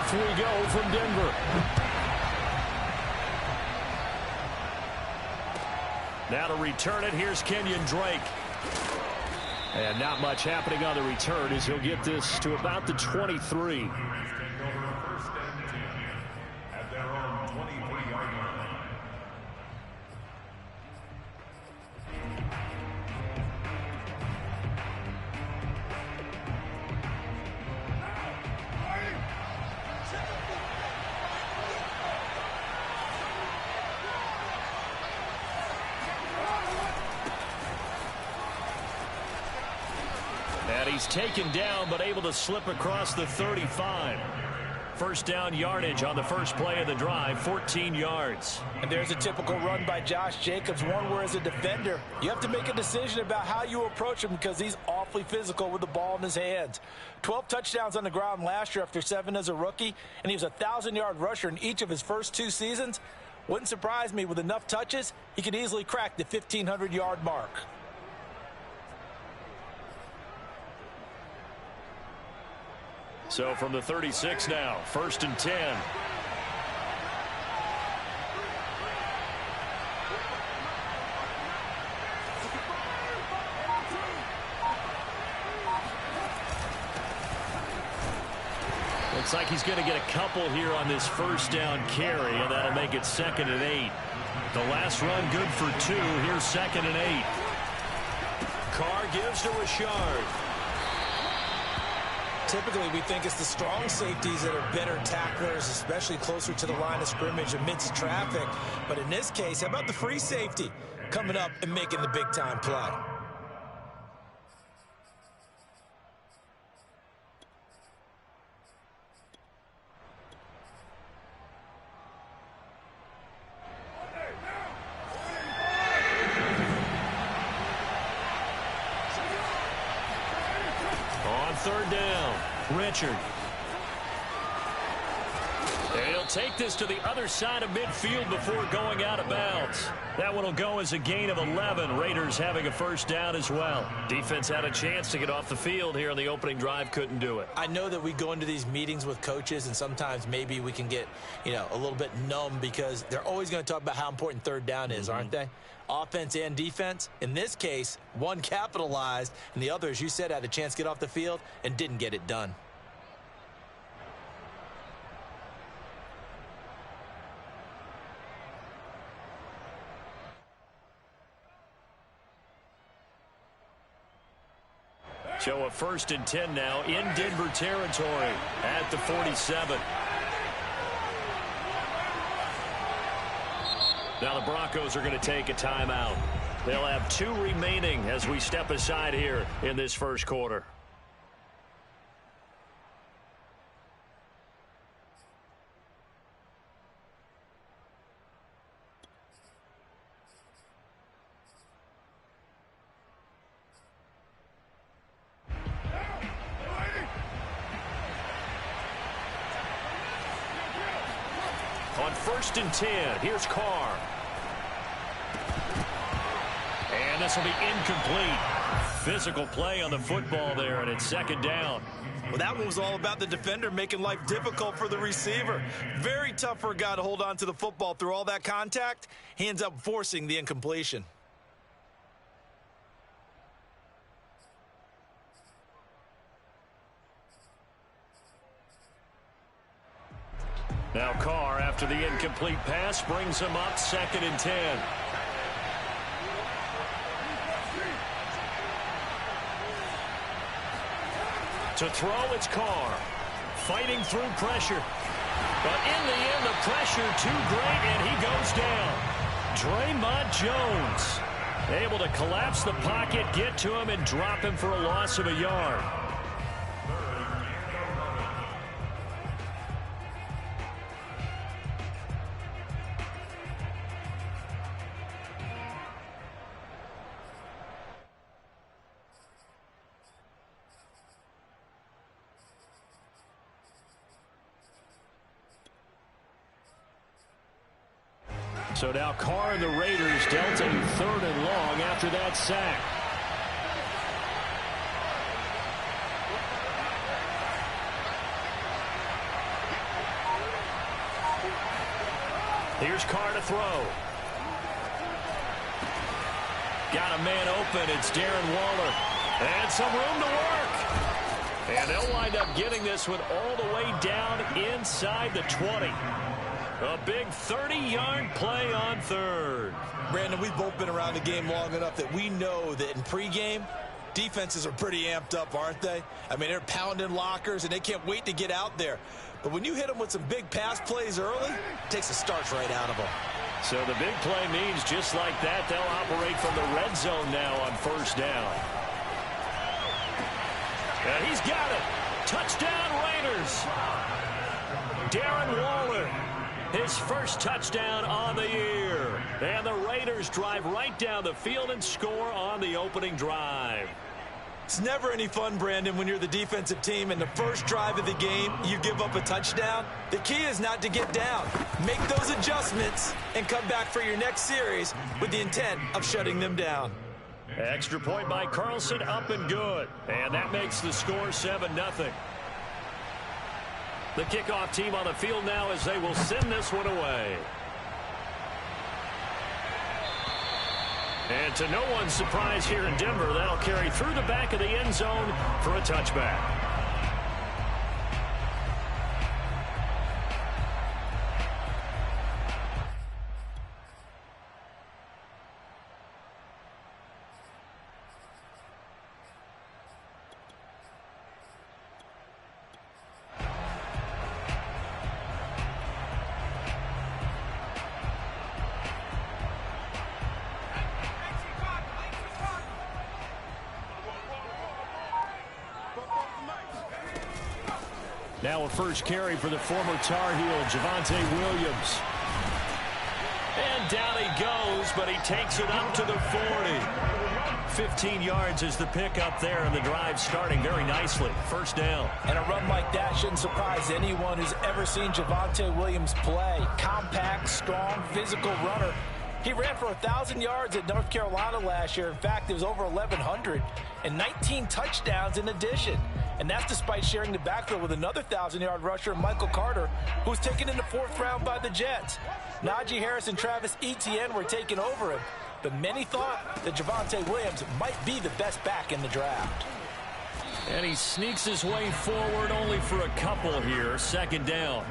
Off we go from Denver. Now to return it, here's Kenyon Drake. And not much happening on the return as he'll get this to about the 23. And he's taken down, but able to slip across the 35. First down yardage on the first play of the drive, 14 yards. And there's a typical run by Josh Jacobs, one where as a defender, you have to make a decision about how you approach him because he's awfully physical with the ball in his hands. 12 touchdowns on the ground last year after 7 as a rookie, and he was a 1,000-yard rusher in each of his first 2 seasons. Wouldn't surprise me with enough touches, he could easily crack the 1,500-yard mark. So from the 36 now, 1st and 10. Looks like he's going to get a couple here on this first down carry, and that'll make it 2nd and 8. The last run good for 2. Here's 2nd and 8. Carr gives to Richard. Typically, we think it's the strong safeties that are better tacklers, especially closer to the line of scrimmage amidst traffic. But in this case, how about the free safety coming up and making the big-time play? On 3rd down, Richard. And he'll take this to the other side of midfield before going out of bounds. That one will go as a gain of 11. Raiders having a first down as well. Defense had a chance to get off the field here on the opening drive, couldn't do it. I know that we go into these meetings with coaches, and sometimes maybe we can get, a little bit numb because they're always going to talk about how important 3rd down is, aren't they? Offense and defense. In this case, one capitalized, and the other, as you said, had a chance to get off the field and didn't get it done. So a 1st and 10 now in Denver territory at the 47. Now the Broncos are going to take a timeout. They'll have 2 remaining as we step aside here in this first quarter. On 1st and 10, here's Carr. And this will be incomplete. Physical play on the football there, and it's 2nd down. Well, that one was all about the defender making life difficult for the receiver. Very tough for a guy to hold on to the football through all that contact. He ends up forcing the incompletion. Now Carr, after the incomplete pass, brings him up 2nd and 10. To throw, it's Carr. Fighting through pressure. But in the end, the pressure too great, and he goes down. Draymond Jones able to collapse the pocket, get to him, and drop him for a loss of a yard. So now Carr and the Raiders dealt a 3rd and long after that sack. Here's Carr to throw. Got a man open. It's Darren Waller. And some room to work. And they'll wind up getting this one all the way down inside the 20. A big 30-yard play on third. Brandon, we've both been around the game long enough that we know that in pregame, defenses are pretty amped up, aren't they? I mean, they're pounding lockers, and they can't wait to get out there. But when you hit them with some big pass plays early, it takes the starch right out of them. So the big play means just like that, they'll operate from the red zone now on first down. And he's got it. Touchdown, Raiders. Darren Waller, his first touchdown on the year. And the Raiders drive right down the field and score on the opening drive. It's never any fun, Brandon, when you're the defensive team and the first drive of the game, you give up a touchdown. The key is not to get down. Make those adjustments and come back for your next series with the intent of shutting them down. Extra point by Carlson, up and good. And that makes the score 7-0. The kickoff team on the field now as they will send this one away. And to no one's surprise here in Denver, that'll carry through the back of the end zone for a touchback. Now a first carry for the former Tar Heel, Javonte Williams. And down he goes, but he takes it up to the 40. 15 yards is the pickup there, and the drive starting very nicely. First down. And a run like that shouldn't surprise anyone who's ever seen Javonte Williams play. Compact, strong, physical runner. He ran for 1,000 yards at North Carolina last year. In fact, it was over 1,100 and 19 touchdowns in addition. And that's despite sharing the backfield with another 1,000-yard rusher, Michael Carter, who was taken in the 4th round by the Jets. Najee Harris and Travis Etienne were taking over him. But many thought that Javonte Williams might be the best back in the draft. And he sneaks his way forward only for a couple here. Second down.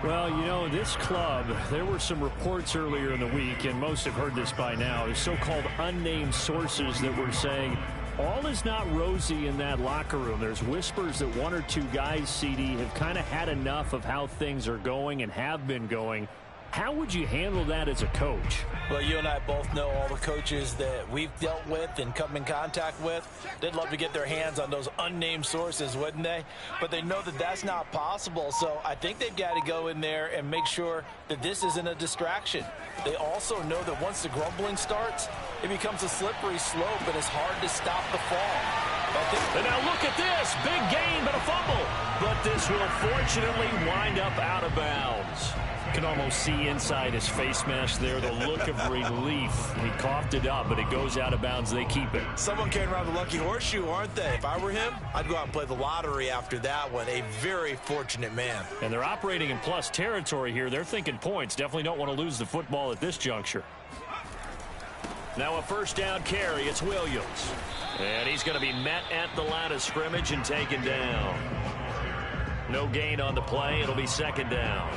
Well, you know, this club, there were some reports earlier in the week, and most have heard this by now, the so-called unnamed sources that were saying all is not rosy in that locker room. There's whispers that one or two guys, CD, have kind of had enough of how things are going and have been going. How would you handle that as a coach? Well, you and I both know all the coaches that we've dealt with and come in contact with. They'd love to get their hands on those unnamed sources, wouldn't they? But they know that that's not possible, so I think they've got to go in there and make sure that this isn't a distraction. They also know that once the grumbling starts, it becomes a slippery slope, and it's hard to stop the fall. And now look at this. Big gain, but a fumble. But this will fortunately wind up out of bounds. You can almost see inside his face mask there the look of relief. He coughed it up, but it goes out of bounds. They keep it. Someone carrying around the lucky horseshoe, aren't they? If I were him, I'd go out and play the lottery after that one. A very fortunate man. And they're operating in plus territory here. They're thinking points. Definitely don't want to lose the football at this juncture. Now a first down carry. It's Williams. And he's going to be met at the line of scrimmage and taken down. No gain on the play. It'll be second down.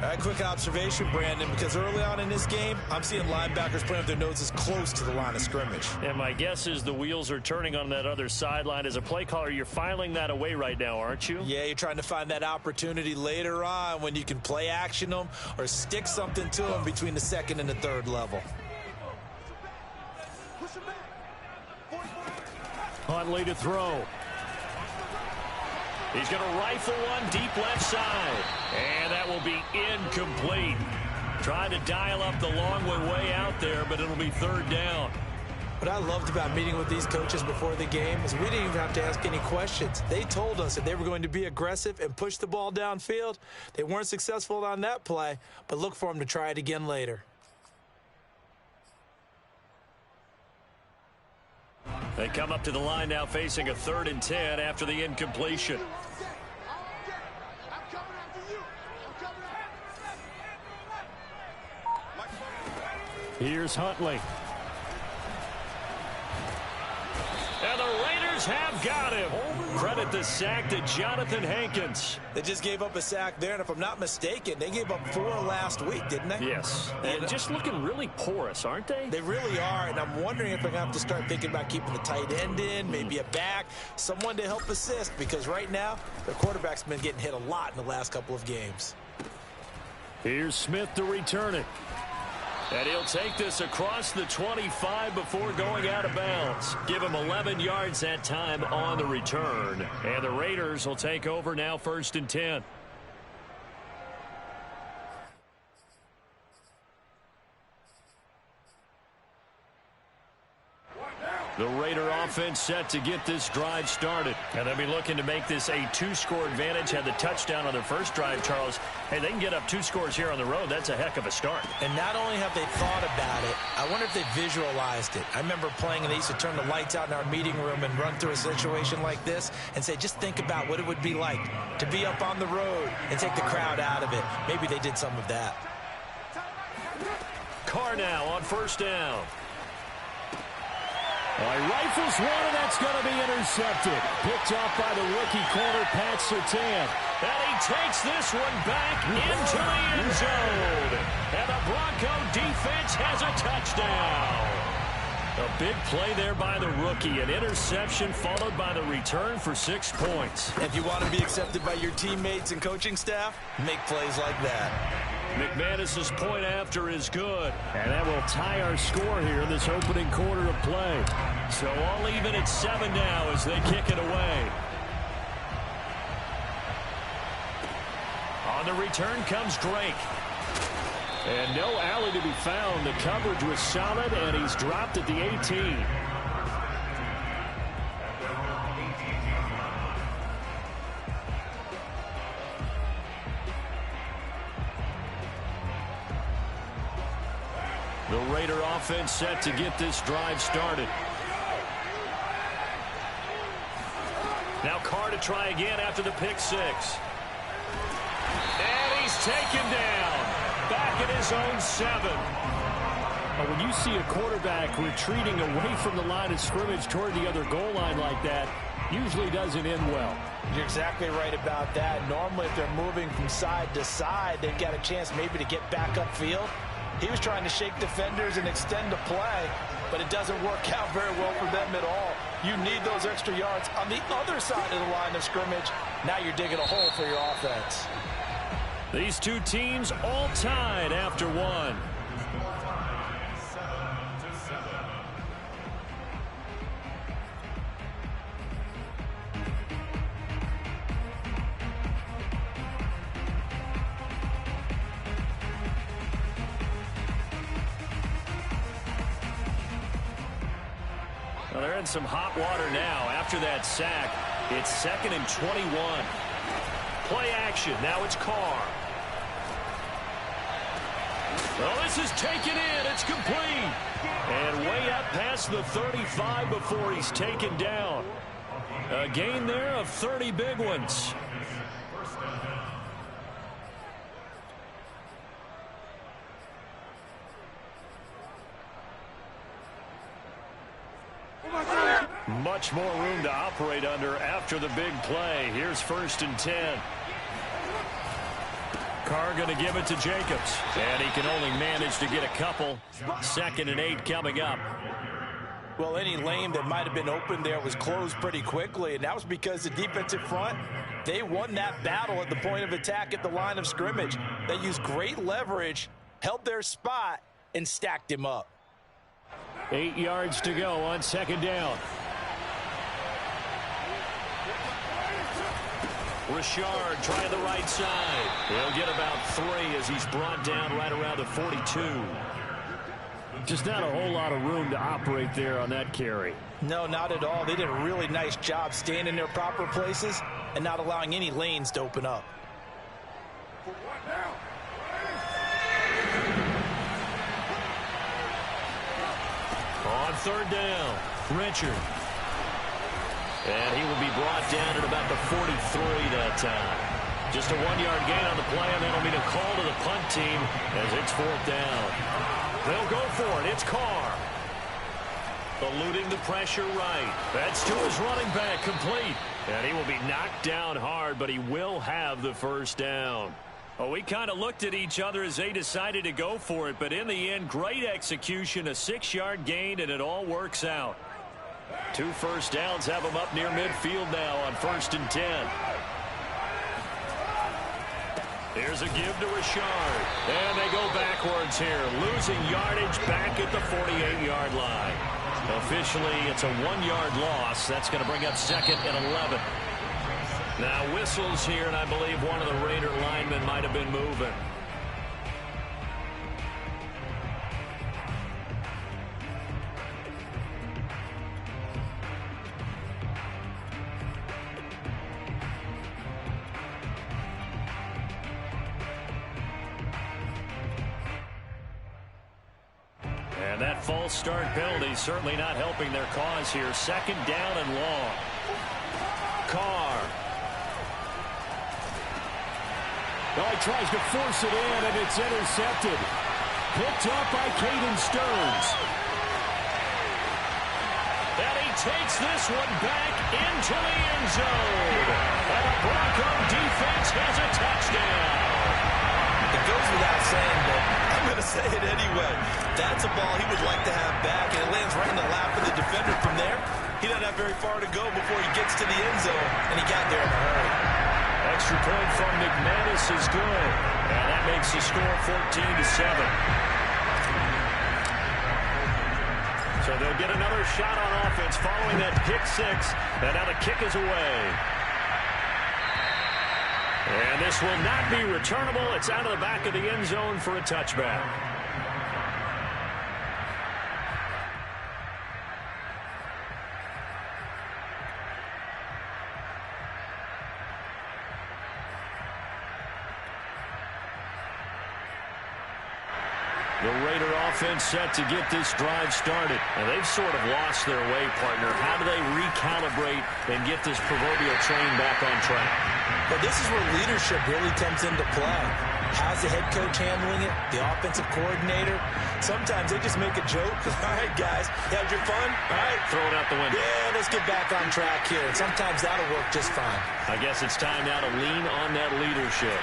A quick observation, Brandon, because early on in this game, I'm seeing linebackers playing with their noses close to the line of scrimmage. And my guess is the wheels are turning on that other sideline. As a play caller, you're filing that away right now, aren't you? Yeah, you're trying to find that opportunity later on when you can play action them or stick something to them between the second and the third level. Huntley to throw. He's going to rifle one deep left side. And that will be incomplete. Trying to dial up the long way out there, but it'll be third down. What I loved about meeting with these coaches before the game is we didn't even have to ask any questions. They told us that they were going to be aggressive and push the ball downfield. They weren't successful on that play, but look for them to try it again later. They come up to the line now facing a 3rd and 10 after the incompletion. Here's Huntley. And the Raiders have got him. Credit the sack to Jonathan Hankins. They just gave up a sack there, and if I'm not mistaken, they gave up 4 last week, didn't they? Yes. And just looking really porous, aren't they? They really are, and I'm wondering if they're going to have to start thinking about keeping the tight end in, maybe a back, someone to help assist, because right now, their quarterback's been getting hit a lot in the last couple of games. Here's Smith to return it. And he'll take this across the 25 before going out of bounds. Give him 11 yards that time on the return. And the Raiders will take over now, 1st and 10. The Raider offense set to get this drive started. And they'll be looking to make this a 2-score advantage. Had the touchdown on their first drive, Charles. Hey, they can get up 2 scores here on the road. That's a heck of a start. And not only have they thought about it, I wonder if they visualized it. I remember playing, and they used to turn the lights out in our meeting room and run through a situation like this and say, just think about what it would be like to be up on the road and take the crowd out of it. Maybe they did some of that. Carr now on 1st down. Rifles one, and that's going to be intercepted. Picked off by the rookie corner, Pat Surtain. And he takes this one back into the end zone. And the Bronco defense has a touchdown. A big play there by the rookie. An interception followed by the return for 6 points. If you want to be accepted by your teammates and coaching staff, make plays like that. McManus's point after is good. And that will tie our score here in this opening quarter of play. So all even at 7 now as they kick it away. On the return comes Drake. And no alley to be found. The coverage was solid, and he's dropped at the 18. The Raider offense set to get this drive started. Now Carr to try again after the pick 6. And he's taken down. Back at his own 7. When you see a quarterback retreating away from the line of scrimmage toward the other goal line like that, usually doesn't end well. You're exactly right about that. Normally, if they're moving from side to side, they've got a chance maybe to get back upfield. He was trying to shake defenders and extend the play, but it doesn't work out very well for them at all. You need those extra yards on the other side of the line of scrimmage. Now you're digging a hole for your offense. These two teams all tied after 1. Well, they're in some hot water now after that sack. It's 2nd and 21. Play action. Now it's Carr. Well, this is taken in. It's complete. And way up past the 35 before he's taken down. A gain there of 30 big ones. Much more room to operate under after the big play. Here's 1st and 10. Carr going to give it to Jacobs. And he can only manage to get a couple. 2nd and 8 coming up. Well, any lane that might have been open there was closed pretty quickly, and that was because the defensive front, they won that battle at the point of attack at the line of scrimmage. They used great leverage, held their spot, and stacked him up. 8 yards to go on 2nd down. Richard trying the right side. He'll get about 3 as he's brought down right around the 42. Just not a whole lot of room to operate there on that carry. No, not at all. They did a really nice job staying in their proper places and not allowing any lanes to open up. On 3rd down, Richard. And he will be brought down at about the 43 that time. Just a 1-yard gain on the play, and that'll mean a call to the punt team as it's 4th down. They'll go for it. It's Carr. Eluding the pressure right. That's to his running back, complete. And he will be knocked down hard, but he will have the first down. Well, we kind of looked at each other as they decided to go for it, but in the end, great execution, a 6-yard gain, and it all works out. 2 first downs have them up near midfield now on 1st and 10. Here's a give to Richard. And they go backwards here, losing yardage back at the 48-yard line. Officially, it's a 1-yard loss. That's going to bring up 2nd and 11. Now whistles here, and I believe one of the Raider linemen might have been moving. And that false start penalty certainly not helping their cause here. 2nd down and long. Carr. Oh, he tries to force it in, and it's intercepted. Picked up by Caden Stearns. And he takes this one back into the end zone. And the Bronco defense has a touchdown. It goes without saying, but I'm going to say it anyway. That's a ball he would like to have back, and it lands right in the lap of the defender. From there, he doesn't have very far to go before he gets to the end zone, and he got there in a hurry. Extra point from McManus is good. And that makes the score 14-7. So they'll get another shot on offense following that pick 6. And now the kick is away. And this will not be returnable. It's out of the back of the end zone for a touchback. The Raider offense set to get this drive started. And they've sort of lost their way, partner. How do they recalibrate and get this proverbial train back on track? But this is where leadership really comes into play. How's the head coach handling it? The offensive coordinator? Sometimes they just make a joke. All right, guys, you had your fun? All right. Throw it out the window. Yeah, let's get back on track here. And sometimes that'll work just fine. I guess it's time now to lean on that leadership.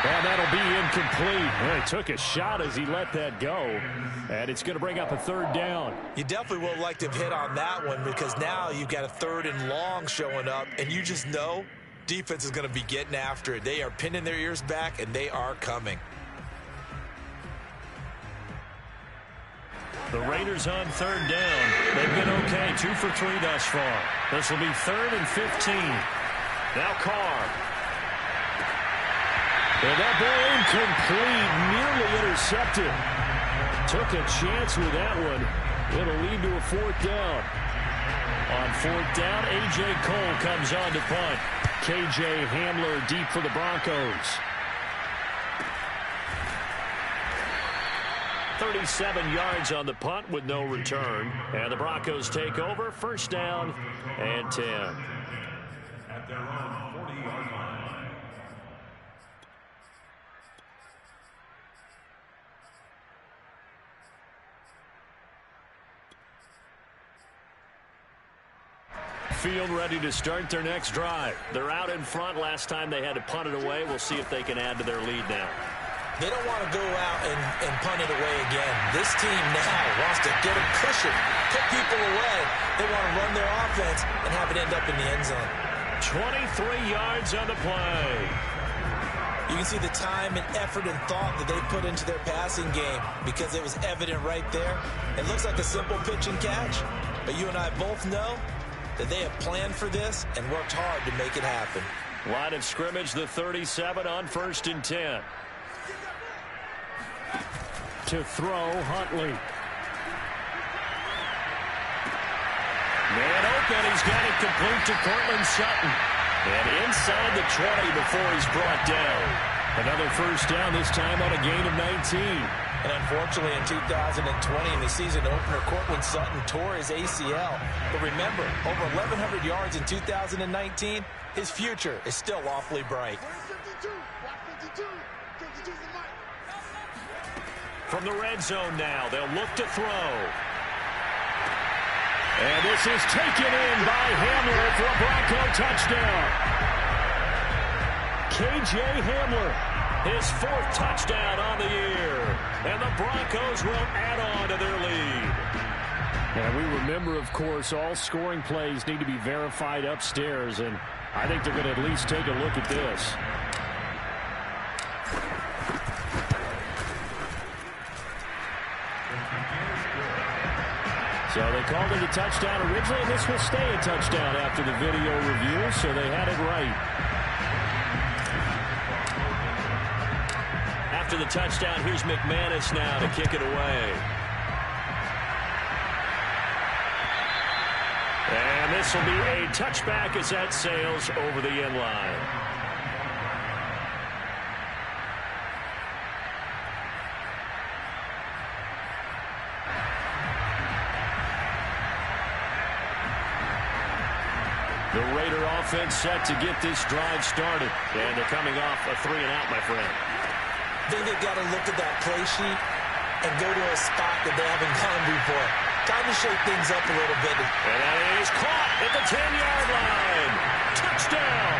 Well, that'll be incomplete. Well, he took a shot as he let that go. And it's going to bring up a 3rd down. You definitely would like to have hit on that one, because now you've got a 3rd and long showing up, and you just know defense is going to be getting after it. They are pinning their ears back, and they are coming. The Raiders on 3rd down. They've been okay, 2 for 3 thus far. This will be 3rd and 15. Now Carr. And that ball incomplete, nearly intercepted. Took a chance with that one. It'll lead to a 4th down. On 4th down, A.J. Cole comes on to punt. K.J. Hamler deep for the Broncos. 37 yards on the punt with no return. And the Broncos take over, 1st down and 10. At their own 40-yard line. Field ready to start their next drive. They're out in front. Last time they had to punt it away. We'll see if they can add to their lead now. They don't want to go out and punt it away again. This team now wants to get a cushion, put people away. They want to run their offense and have it end up in the end zone. 23 yards on the play. You can see the time and effort and thought that they put into their passing game, because it was evident right there. It looks like a simple pitch and catch, but you and I both know that they have planned for this and worked hard to make it happen. Line of scrimmage, the 37 on 1st and 10. To throw, Huntley. Man open, he's got it complete to Cortland Sutton. And inside the 20 before he's brought down. Another first down, this time on a gain of 19. And unfortunately, in 2020, in the season opener, Cortland Sutton tore his ACL. But remember, over 1,100 yards in 2019, his future is still awfully bright. From the red zone now, they'll look to throw. And this is taken in by Hamler for a Bronco touchdown. K.J. Hamler, his 4th touchdown on the year. And the Broncos will add on to their lead. And we remember, of course, all scoring plays need to be verified upstairs. And I think they're going to at least take a look at this. So they called it a touchdown originally, and this will stay a touchdown after the video review, so they had it right. After the touchdown, here's McManus now to kick it away. And this will be a touchback as that sails over the end line. The Raider offense set to get this drive started. And they're coming off a 3-and-out, my friend. I think they've got to look at that play sheet and go to a spot that they haven't gone before. Time to shake things up a little bit. And that is caught at the 10-yard line. Touchdown.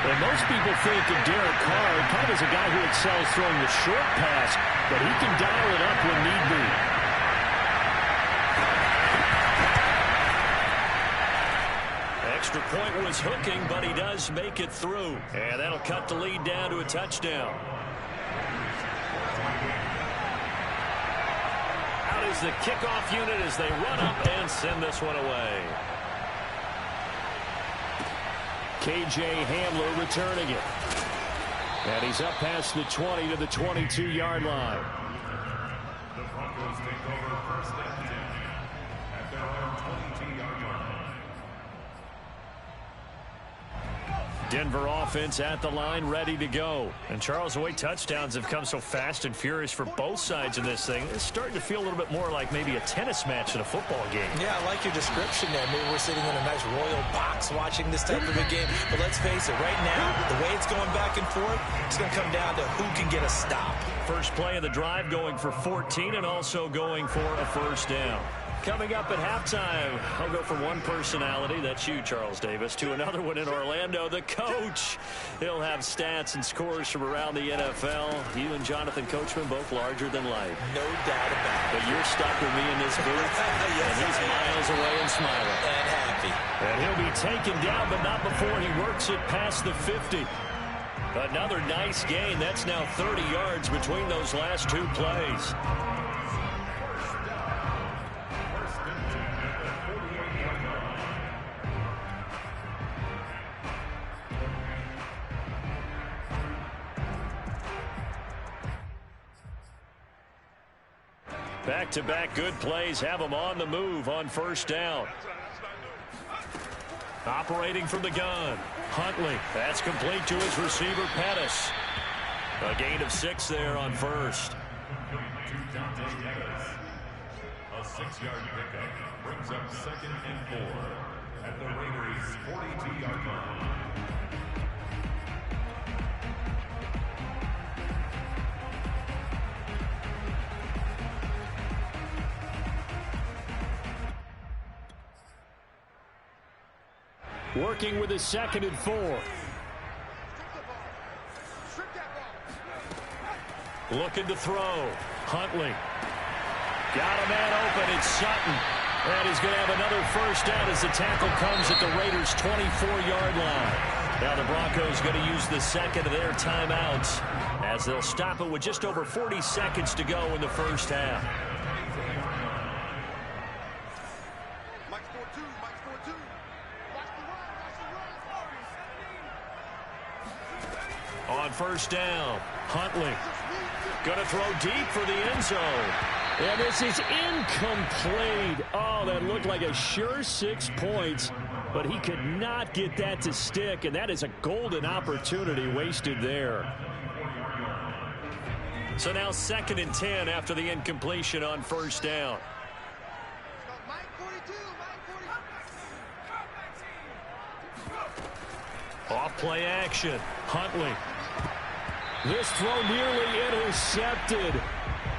Well, most people think of Derek Carr kind of as a guy who excels throwing the short pass, but he can dial it up when need be. Extra point was hooking, but he does make it through. And that'll cut the lead down to a touchdown. Out is the kickoff unit as they run up and send this one away. K.J. Hamler returning it. And he's up past the 20 to the 22-yard line. The Broncos take over first and 10 at their own 22-yard line. Denver offense at the line, ready to go. And Charles, the way touchdowns have come so fast and furious for both sides in this thing, it's starting to feel a little bit more like maybe a tennis match in a football game. Yeah, I like your description there. Maybe we're sitting in a nice royal box watching this type of a game. But let's face it, right now, the way it's going back and forth, it's going to come down to who can get a stop. First play of the drive going for 14 and also going for a first down. Coming up at halftime, I'll go from one personality, that's you, Charles Davis, to another one in Orlando, the coach. He'll have stats and scores from around the NFL. You and Jonathan Coachman, both larger than life. No doubt about it. But you're stuck with me in this booth, Yes, and he's miles away and smiling. And happy. And he'll be taken down, but not before he works it past the 50. Another nice gain. That's now 30 yards between those last two plays. Back-to-back good plays have them on the move on first down. Operating from the gun, Huntley. That's complete to his receiver, Pettis. A gain of 6 there on first. To Dante Pettis. A 6-yard pickup brings up 2nd and 4 at the Raiders' 42-yard line. Working with his 2nd and 4. Looking to throw. Huntley. Got a man open. It's Sutton. And he's going to have another first down as the tackle comes at the Raiders' 24-yard line. Now the Broncos going to use the second of their timeouts as they'll stop it with just over 40 seconds to go in the first half. On first down, Huntley going to throw deep for the end zone. And this is incomplete. Oh, that looked like a sure 6 points, but he could not get that to stick, and that is a golden opportunity wasted there. So now 2nd and 10 after the incompletion on first down. Off play action. Huntley. This throw nearly intercepted.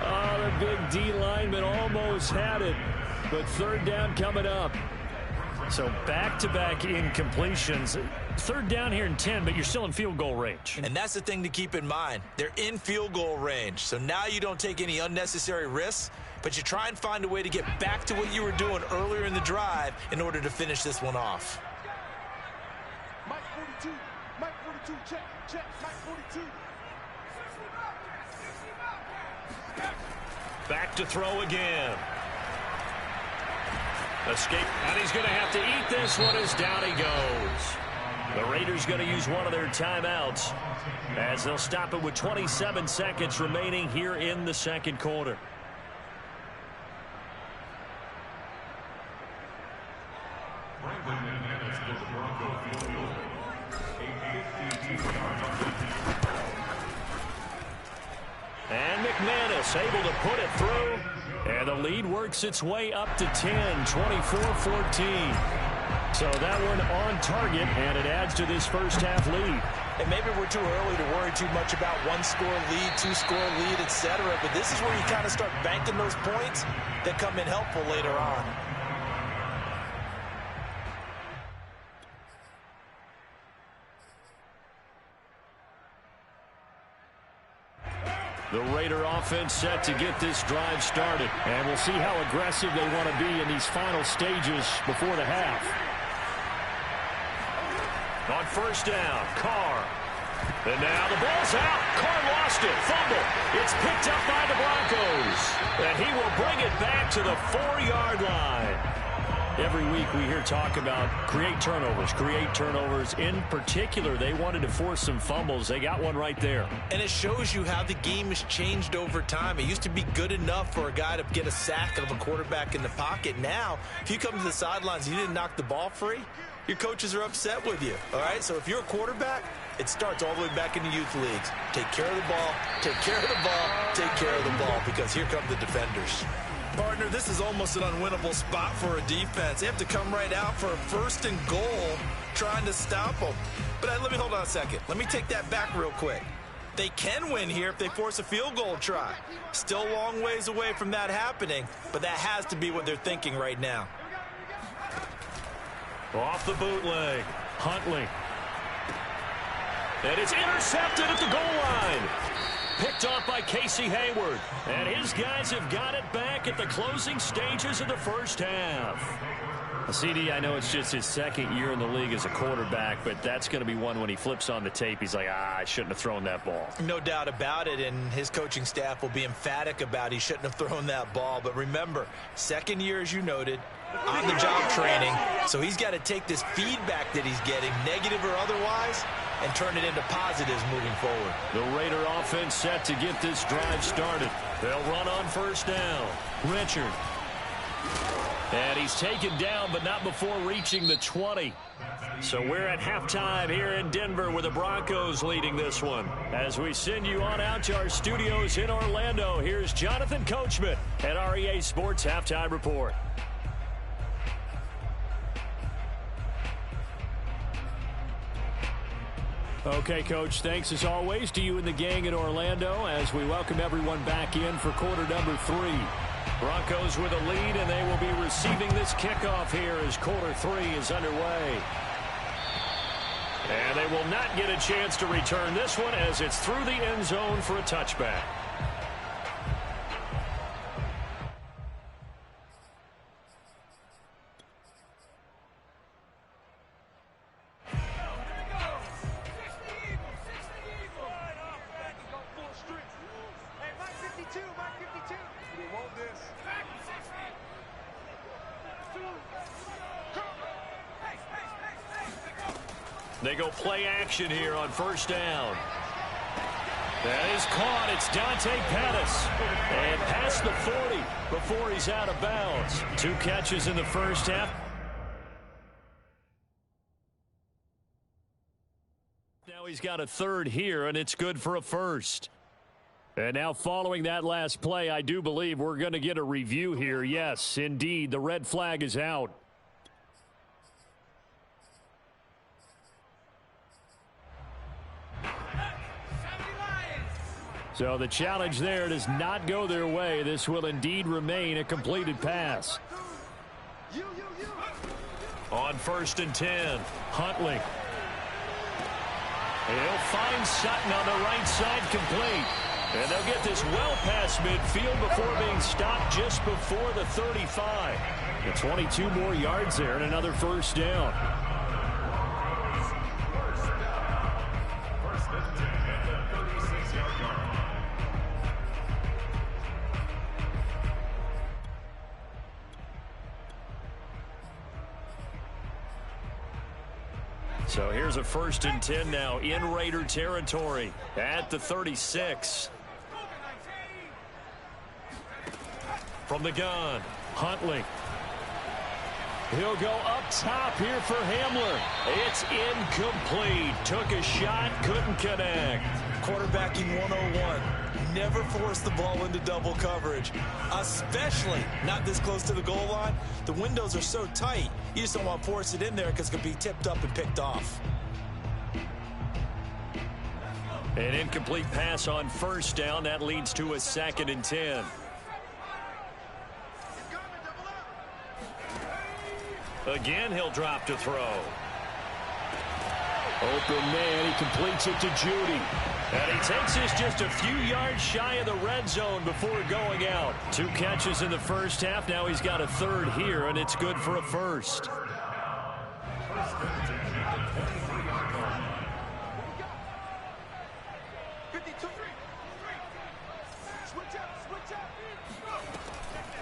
Oh, the big D lineman almost had it. But 3rd down coming up. So back-to-back incompletions. 3rd down here in 10, but you're still in field goal range. And that's the thing to keep in mind. They're in field goal range. So now you don't take any unnecessary risks, but you try and find a way to get back to what you were doing earlier in the drive in order to finish this one off. Mike 42, Mike 42, check, Mike 42. Back to throw again. Escape, and he's going to have to eat this one as down he goes. The Raiders going to use one of their timeouts as they'll stop it with 27 seconds remaining here in the 2nd quarter. And McManus able to put it through. And the lead works its way up to 10, 24-14. So that one on target, and it adds to this first half lead. And maybe we're too early to worry too much about 1-score lead, 2-score lead, etc. But this is where you kind of start banking those points that come in helpful later on. The Raider offense set to get this drive started. And we'll see how aggressive they want to be in these final stages before the half. On first down, Carr. And now the ball's out. Carr lost it. Fumble. It's picked up by the Broncos. And he will bring it back to the 4-yard line. Every week we hear talk about create turnovers. In particular, they wanted to force some fumbles. They got one right there. And it shows you how the game has changed over time. It used to be good enough for a guy to get a sack of a quarterback in the pocket. Now, if you come to the sidelines and you didn't knock the ball free, your coaches are upset with you. All right, so if you're a quarterback, it starts all the way back in the youth leagues. Take care of the ball, take care of the ball, take care of the ball, because here come the defenders. Partner, this is almost an unwinnable spot for a defense. They have to come right out for a 1st and goal trying to stop them. But let me hold on a second. Let me take that back real quick. They can win here if they force a field goal try. Still a long ways away from that happening, but that has to be what they're thinking right now. Off the bootleg, Huntley. And it's intercepted at the goal line. Picked off by Casey Hayward. And his guys have got it back at the closing stages of the first half. CD, I know it's just his 2nd year in the league as a quarterback, but that's going to be one when he flips on the tape. He's like, I shouldn't have thrown that ball. No doubt about it, and his coaching staff will be emphatic about he shouldn't have thrown that ball. But remember, 2nd year, as you noted, on-the-job training. So he's got to take this feedback that he's getting, negative or otherwise, and turn it into positives moving forward. The Raider offense set to get this drive started. They'll run on first down. Richard. And he's taken down, but not before reaching the 20. So we're at halftime here in Denver with the Broncos leading this one. As we send you on out to our studios in Orlando, here's Jonathan Coachman at REA Sports Halftime Report. Okay, Coach, thanks as always to you and the gang in Orlando as we welcome everyone back in for quarter number 3. Broncos with a lead, and they will be receiving this kickoff here as quarter 3 is underway. And they will not get a chance to return this one as it's through the end zone for a touchback. They go play action here on first down. That is caught. It's Dante Pettis. And past the 40 before he's out of bounds. 2 catches in the first half. Now he's got a 3rd here, and it's good for a 1st. And now following that last play, I do believe we're going to get a review here. Yes, indeed, the red flag is out. So the challenge there does not go their way. This will indeed remain a completed pass. On 1st and 10, Huntley. He'll find Sutton on the right side, complete. And they'll get this well past midfield before being stopped just before the 35. And 22 more yards there and another first down. First and 10 at the 36-yard line. So here's a 1st and 10 now in Raider territory at the 36. From the gun, Huntley. He'll go up top here for Hamler. It's incomplete. Took a shot, couldn't connect. Quarterbacking 101. Never force the ball into double coverage, especially not this close to the goal line. The windows are so tight, you just don't want to force it in there because it could be tipped up and picked off. An incomplete pass on 1st down. That leads to a 2nd and 10. Again, he'll drop to throw. Open man, he completes it to Judy. And he takes this just a few yards shy of the red zone before going out. 2 catches in the first half. Now he's got a 3rd here, and it's good for a 1st.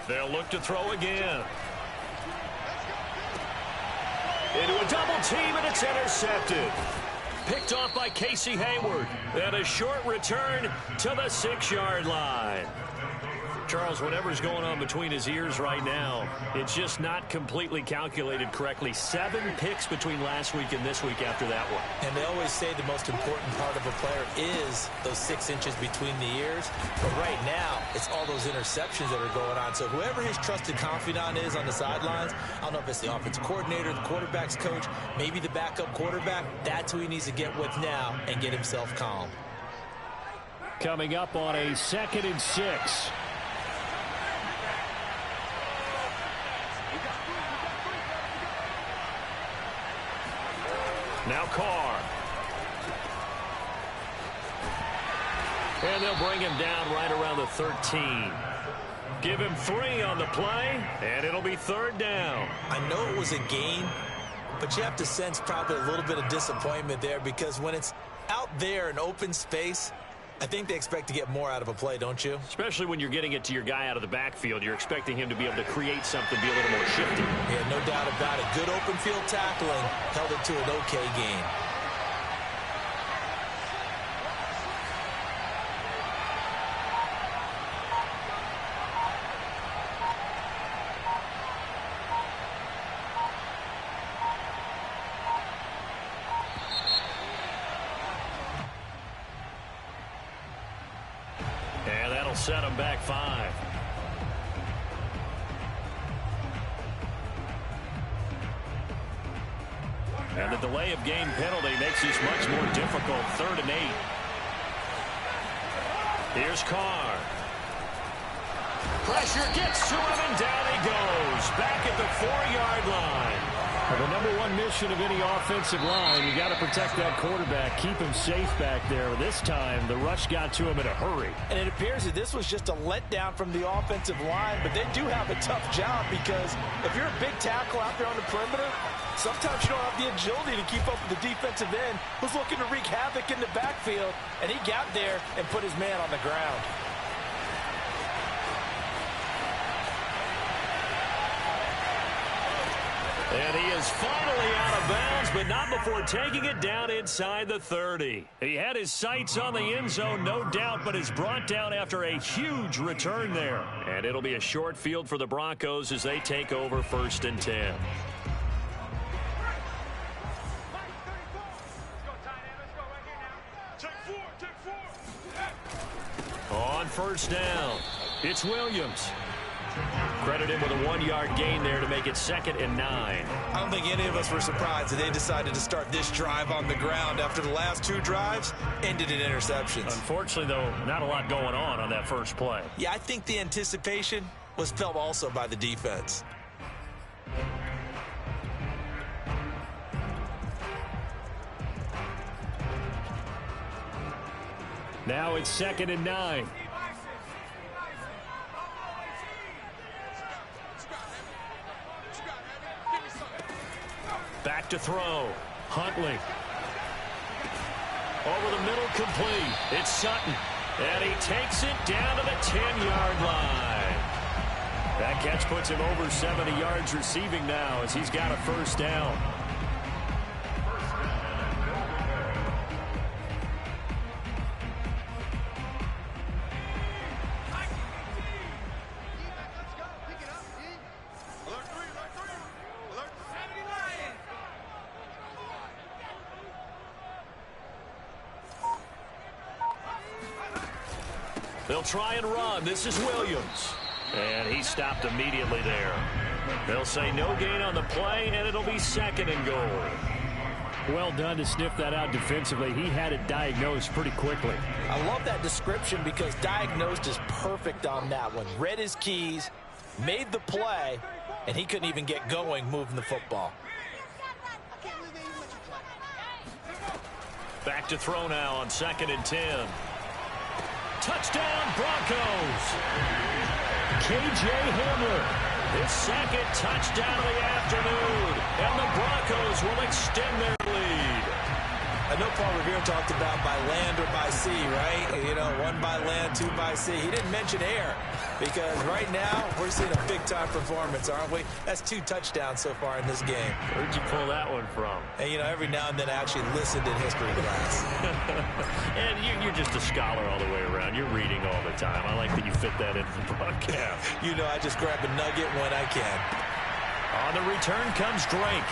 They'll look to throw again. Into a double team, and it's intercepted. Picked off by Casey Hayward. And a short return to the 6-yard line. Charles, whatever's going on between his ears right now, it's just not completely calculated correctly. 7 picks between last week and this week after that one. And they always say the most important part of a player is those 6 inches between the ears. But right now, it's all those interceptions that are going on. So whoever his trusted confidant is on the sidelines, I don't know if it's the offensive coordinator, the quarterback's coach, maybe the backup quarterback, that's who he needs to get with now and get himself calm. Coming up on a 2nd and 6. Now Carr. And they'll bring him down right around the 13. Give him 3 on the play, and it'll be 3rd down. I know it was a gain, but you have to sense probably a little bit of disappointment there because when it's out there in open space, I think they expect to get more out of a play, don't you? Especially when you're getting it to your guy out of the backfield. You're expecting him to be able to create something, be a little more shifty. Yeah, no doubt about it. Good open field tackling held it to an okay gain. Set him back 5. And the delay of game penalty makes this much more difficult. 3rd and 8. Here's Carr. Pressure gets to him, and down he goes. Back at the 4-yard line. Well, the number 1 mission of any offensive line, you got to protect that quarterback, keep him safe back there. This time, the rush got to him in a hurry. And it appears that this was just a letdown from the offensive line, but they do have a tough job because if you're a big tackle out there on the perimeter, sometimes you don't have the agility to keep up with the defensive end who's looking to wreak havoc in the backfield, and he got there and put his man on the ground. And he is finally out of bounds, but not before taking it down inside the 30. He had his sights on the end zone, no doubt, but is brought down after a huge return there. And it'll be a short field for the Broncos as they take over 1st and 10. first down. It's Williams. Credit him with a 1-yard gain there to make it 2nd and 9. I don't think any of us were surprised that they decided to start this drive on the ground after the last 2 drives ended in interceptions. Unfortunately, though, not a lot going on that first play. Yeah, I think the anticipation was felt also by the defense. Now it's 2nd and 9. Back to throw. Huntley. Over the middle, complete. It's Sutton. And he takes it down to the 10-yard line. That catch puts him over 70 yards receiving now as he's got a first down. They'll try and run. This is Williams. And he stopped immediately there. They'll say no gain on the play, and it'll be 2nd and goal. Well done to sniff that out defensively. He had it diagnosed pretty quickly. I love that description because diagnosed is perfect on that one. Read his keys, made the play, and he couldn't even get going moving the football. Back to throw now on 2nd and 10. Touchdown, Broncos. K.J. Hamler, his 2nd touchdown of the afternoon. And the Broncos will extend their lead. I know Paul Revere talked about by land or by sea, right? You know, 1 by land, 2 by sea. He didn't mention air because right now we're seeing a big-time performance, aren't we? That's 2 touchdowns so far in this game. Where'd you pull that one from? And, you know, every now and then I actually listened in history class. And you're just a scholar all the way around. You're reading all the time. I like that you fit that into the broadcast. You know, I just grab a nugget when I can. On the return comes Drake.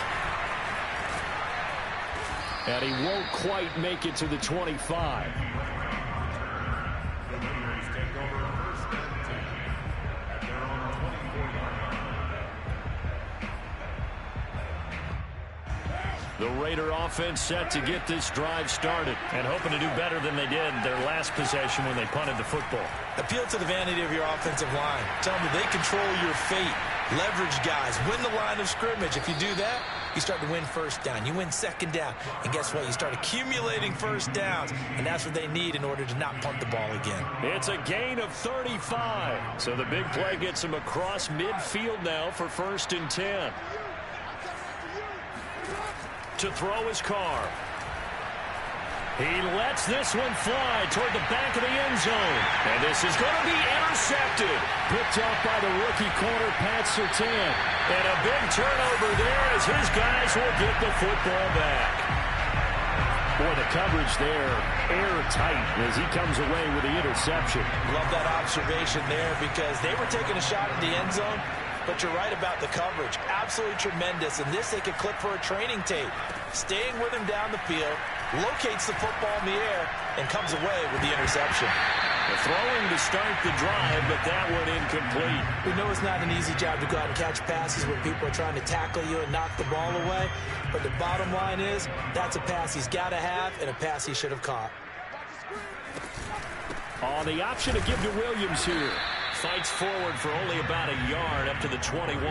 And he won't quite make it to the 25. The Raider offense set to get this drive started and hoping to do better than they did their last possession when they punted the football. Appeal to the vanity of your offensive line. Tell them they control your fate. Leverage guys. Win the line of scrimmage. If you do that, you start to win first down. You win second down. And guess what? You start accumulating first downs. And that's what they need in order to not punt the ball again. It's a gain of 35. So the big play gets him across midfield now for 1st and 10. To throw his Carr. He lets this one fly toward the back of the end zone. And this is going to be intercepted. Picked off by the rookie corner, Pat Surtain. And a big turnover there as his guys will get the football back. Boy, the coverage there, airtight as he comes away with the interception. Love that observation there because they were taking a shot at the end zone. But you're right about the coverage. Absolutely tremendous. And this they could clip for a training tape. Staying with him down the field, locates the football in the air, and comes away with the interception. The throwing to start the drive, but that one incomplete. We know it's not an easy job to go out and catch passes when people are trying to tackle you and knock the ball away. But the bottom line is, that's a pass he's got to have and a pass he should have caught. On the option to give to Williams here. Fights forward for only about a yard up to the 21.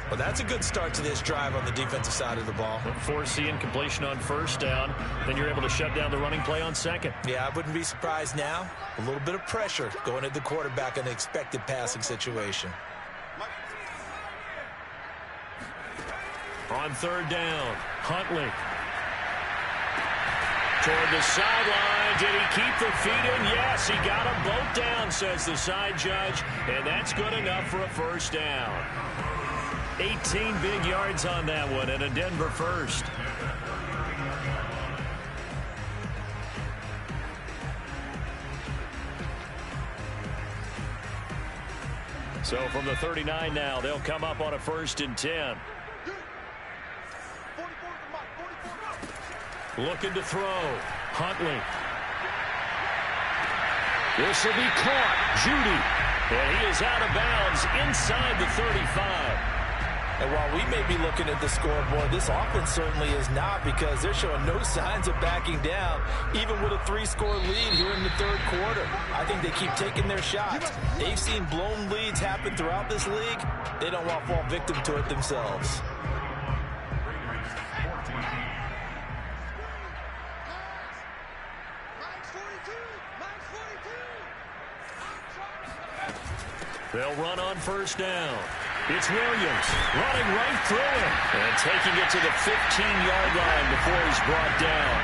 Well, that's a good start to this drive on the defensive side of the ball. Force the incompletion on 1st down. Then you're able to shut down the running play on 2nd. Yeah, I wouldn't be surprised now. A little bit of pressure going at the quarterback in an expected passing situation. On 3rd down, Huntley. Toward the sideline. Did he keep the feet in? Yes, he got them both down, says the side judge. And that's good enough for a 1st down. 18 big yards on that one and a Denver first. So from the 39 now, they'll come up on a 1st and 10. Looking to throw. Huntley. This will be caught. Judy. And he is out of bounds inside the 35. And while we may be looking at the scoreboard, this offense certainly is not, because they're showing no signs of backing down, even with a 3-score lead here in the third quarter. I think they keep taking their shots. They've seen blown leads happen throughout this league. They don't want to fall victim to it themselves. They'll run on first down. It's Williams running right through it and taking it to the 15-yard line before he's brought down.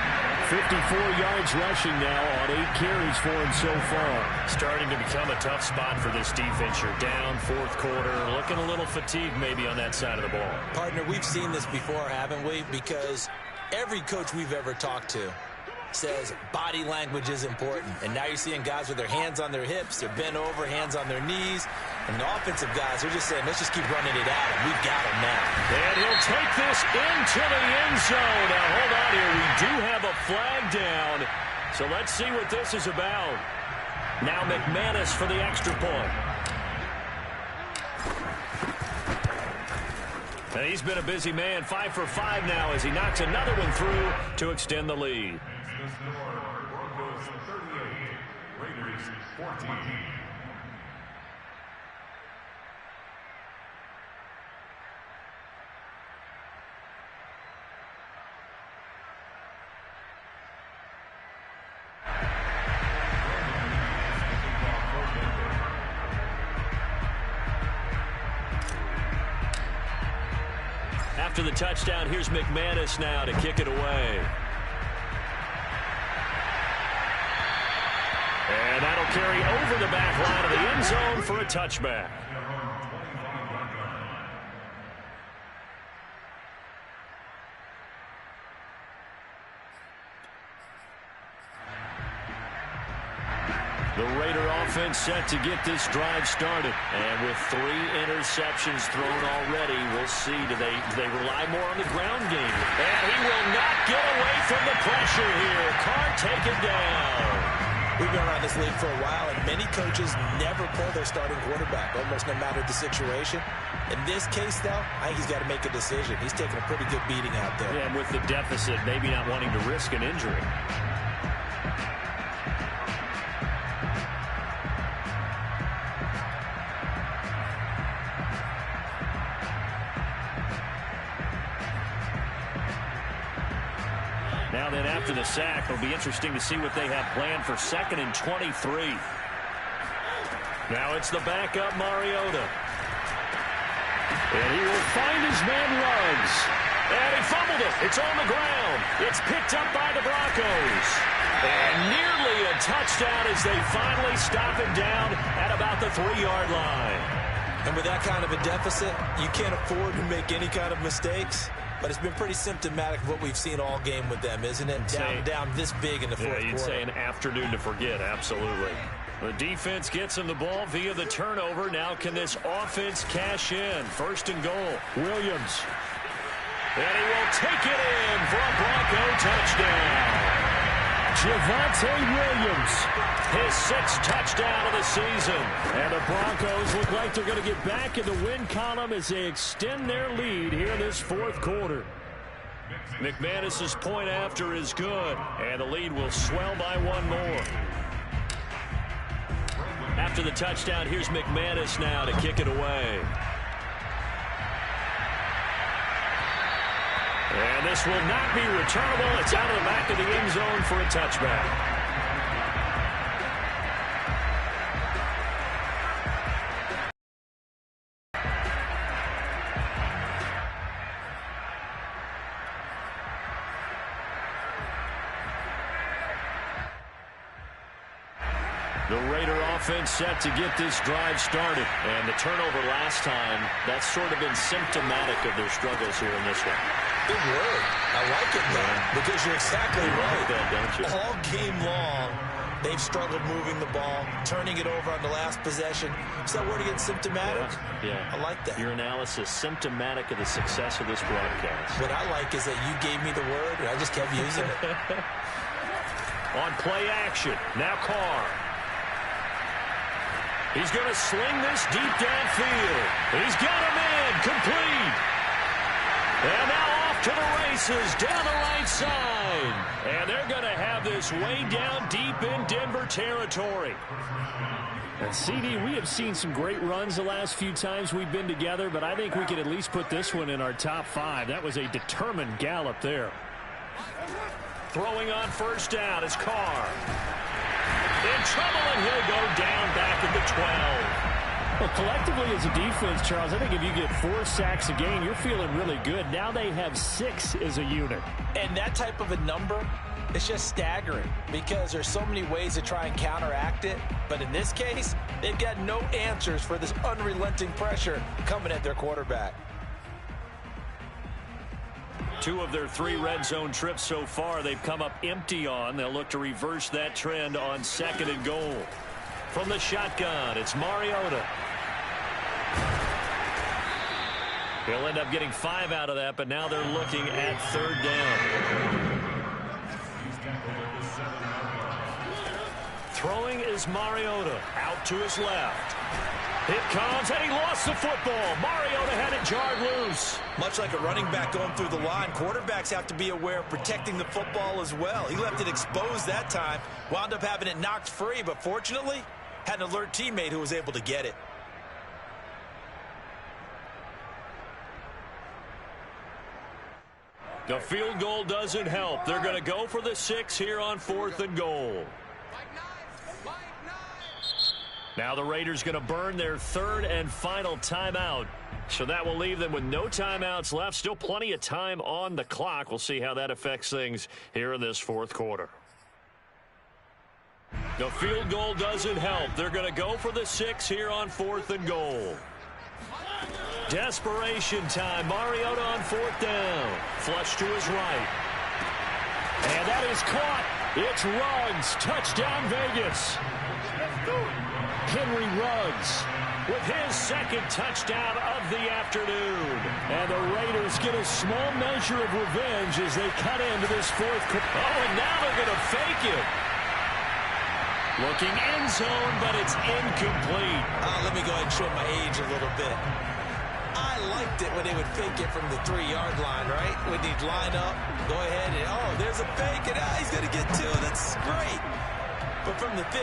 54 yards rushing now on 8 carries for him so far. Starting to become a tough spot for this defense. You're down fourth quarter, looking a little fatigued maybe on that side of the ball. Partner, we've seen this before, haven't we? Because every coach we've ever talked to says body language is important. And now you're seeing guys with their hands on their hips, they're bent over, hands on their knees. And the offensive guys are just saying, let's just keep running it at him. We've got him now. And he'll take this into the end zone. Now, hold on here. We do have a flag down. So let's see what this is about. Now McManus for the extra point. And he's been a busy man. 5 for 5 now as he knocks another one through to extend the lead. Broncos 38, Raiders 14. After the touchdown, here's McManus now to kick it away. And that'll carry over the back line of the end zone for a touchback. The Raider offense set to get this drive started. And with 3 interceptions thrown already, we'll see. Do they rely more on the ground game? And he will not get away from the pressure here. Carr taken down. We've been around this league for a while, and many coaches never pull their starting quarterback, almost no matter the situation. In this case, though, I think he's got to make a decision. He's taking a pretty good beating out there. Yeah, and with the deficit, maybe not wanting to risk an injury. Now then, after the sack, it'll be interesting to see what they have planned for 2nd and 23. Now it's the backup Mariota. And he will find his man Ruggs. And he fumbled it. It's on the ground. It's picked up by the Broncos. And nearly a touchdown as they finally stop him down at about the 3-yard line. And with that kind of a deficit, you can't afford to make any kind of mistakes. But it's been pretty symptomatic of what we've seen all game with them, isn't it? Down this big in the fourth quarter. You'd say an afternoon to forget, absolutely. The defense gets him the ball via the turnover. Now can this offense cash in? 1st and goal. Williams. And he will take it in for a Bronco touchdown. Javonte Williams. His 6th touchdown of the season. And the Broncos look like they're going to get back in the win column as they extend their lead here in this 4th quarter. McManus's point after is good. And the lead will swell by 1 more. After the touchdown, here's McManus now to kick it away. And this will not be returnable. It's out of the back of the end zone for a touchback. The Raider offense set to get this drive started. And the turnover last time, that's sort of been symptomatic of their struggles here in this one. Big word. I like it, though, because you're exactly right. That, don't you? All game long, they've struggled moving the ball, turning it over on the last possession. Is that word again, symptomatic? Yeah. I like that. Your analysis, symptomatic of the success of this broadcast. What I like is that you gave me the word, and I just kept using it. On play action, now Carr. He's going to sling this deep downfield. He's got him in. Complete. And now off to the races down the right side. And they're going to have this way down deep in Denver territory. And CD, we have seen some great runs the last few times we've been together, but I think we could at least put this one in our top 5. That was a determined gallop there. Throwing on first down is Carr. In trouble, and he'll go down back at the 12. Well, collectively as a defense, Charles, I think if you get 4 sacks a game, you're feeling really good. Now they have 6 as a unit. And that type of a number, it's just staggering because there's so many ways to try and counteract it. But in this case, they've got no answers for this unrelenting pressure coming at their quarterback. 2 of their 3 red zone trips so far they've come up empty on. They'll look to reverse that trend on 2nd and goal. From the shotgun, it's Mariota. He'll end up getting 5 out of that, but now they're looking at 3rd down. Throwing is Mariota out to his left. It comes, and he lost the football. Mariota had it jarred loose. Much like a running back going through the line, quarterbacks have to be aware of protecting the football as well. He left it exposed that time, wound up having it knocked free, but fortunately, had an alert teammate who was able to get it. The field goal doesn't help. They're going to go for the 6 here on 4th and goal. Now the Raiders going to burn their 3rd and final timeout. So that will leave them with no timeouts left. Still plenty of time on the clock. We'll see how that affects things here in this 4th quarter. The field goal doesn't help. They're going to go for the 6 here on 4th and goal. Desperation time. Mariota on 4th down. Flush to his right. And that is caught. It's Ruggs. Touchdown Vegas. Henry Ruggs with his 2nd touchdown of the afternoon. And the Raiders get a small measure of revenge as they cut into this 4th quarter. Oh, and now they're going to fake it. Looking end zone, but it's incomplete. Let me go ahead and show my age a little bit. I liked it when they would fake it from the 3-yard line, right? When they'd line up, go ahead and, oh, there's a fake, and he's going to get 2. That's great. But from the 15,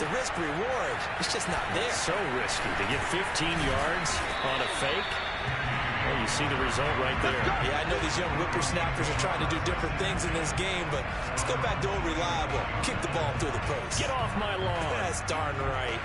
the risk-reward, it's just not there. So risky to get 15 yards on a fake. Well, you see the result right there. Yeah, I know these young whippersnappers are trying to do different things in this game, but let's go back to old reliable. Kick the ball through the post. Get off my lawn. That's darn right.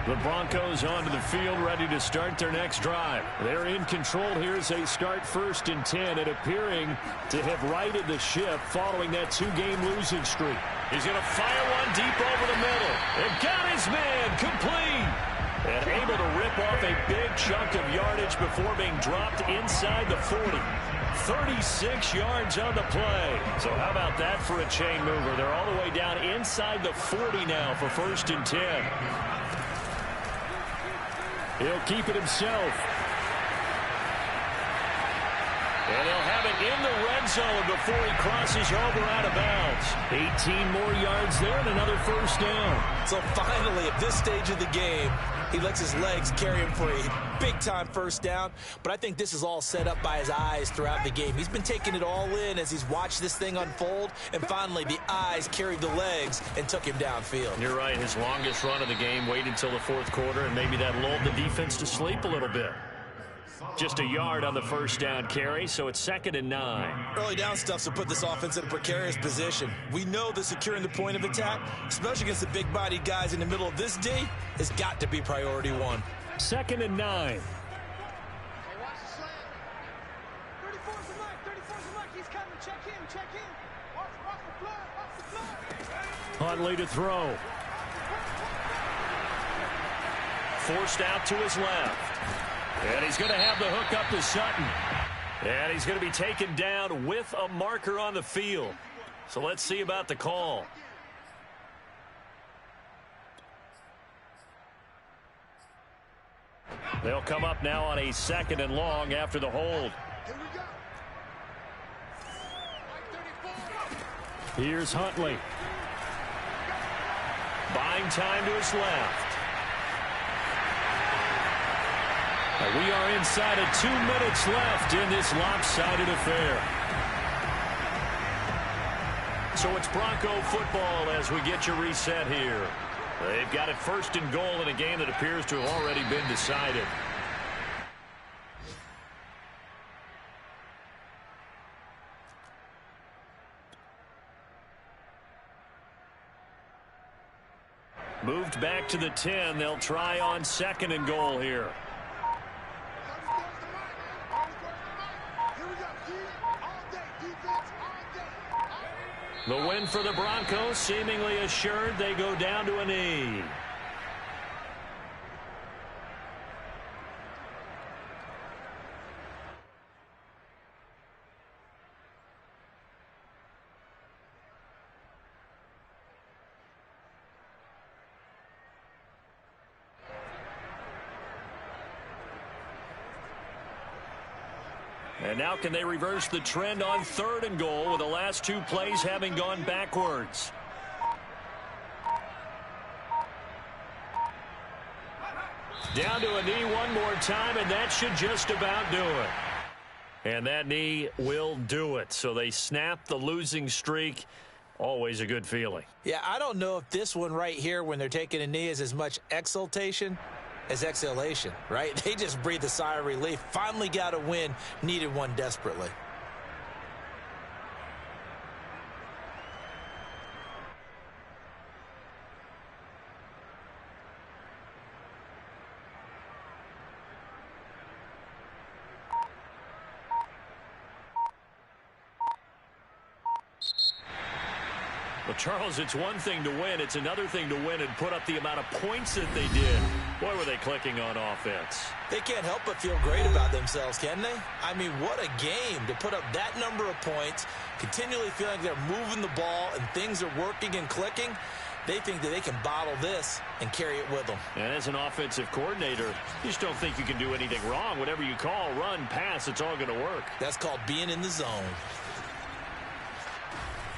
The Broncos onto the field, ready to start their next drive. They're in control here as they start 1st and 10, and appearing to have righted the ship following that 2-game losing streak. He's going to fire one deep over the middle. And got his man complete. And able to rip off a big chunk of yardage before being dropped inside the 40. 36 yards on the play. So how about that for a chain mover? They're all the way down inside the 40 now for 1st and 10. He'll keep it himself. And he'll have it in the red zone before he crosses over out of bounds. 18 more yards there and another 1st down. So finally, at this stage of the game, he lets his legs carry him for a big-time 1st down. But I think this is all set up by his eyes throughout the game. He's been taking it all in as he's watched this thing unfold. And finally, the eyes carried the legs and took him downfield. You're right. His longest run of the game waited until the 4th quarter, and maybe that lulled the defense to sleep a little bit. Just a yard on the 1st down carry, so it's 2nd and 9. Early down stuff will put this offense in a precarious position. We know that securing the point of attack, especially against the big-bodied guys in the middle of this D, has got to be priority 1. 2nd and 9. Hey, watch the slant. 34's the mic. 34's the mic. He's coming. Check in. Check in. Watch the flood. Watch the flood. Huntley to throw. Forced out to his left. And he's going to have the hook up to Sutton. And he's going to be taken down with a marker on the field. So let's see about the call. They'll come up now on a 2nd and long after the hold. Here's Huntley. Buying time to his left. We are inside of 2 minutes left in this lopsided affair. So it's Bronco football as we get you reset here. They've got it 1st and goal in a game that appears to have already been decided. Moved back to the 10. They'll try on 2nd and goal here. The win for the Broncos seemingly assured. They go down to a knee. And now can they reverse the trend on 3rd and goal with the last 2 plays having gone backwards? Down to a knee one more time, and that should just about do it. And that knee will do it. So they snap the losing streak. Always a good feeling. Yeah, I don't know if this one right here when they're taking a knee is as much exultation as exhalation, right? They just breathe a sigh of relief. Finally got a win, needed one desperately. Well, Charles, it's one thing to win. It's another thing to win and put up the amount of points that they did. Boy, were they clicking on offense. They can't help but feel great about themselves, can they? I mean, what a game to put up that number of points, continually feeling like they're moving the ball and things are working and clicking. They think that they can bottle this and carry it with them. And as an offensive coordinator, you just don't think you can do anything wrong. Whatever you call, run, pass, it's all going to work. That's called being in the zone.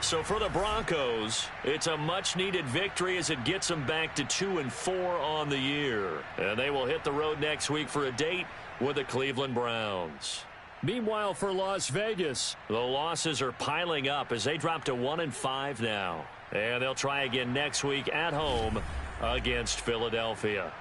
So for the Broncos, it's a much-needed victory as it gets them back to 2-4 on the year. And they will hit the road next week for a date with the Cleveland Browns. Meanwhile, for Las Vegas, the losses are piling up as they drop to 1-5 now. And they'll try again next week at home against Philadelphia.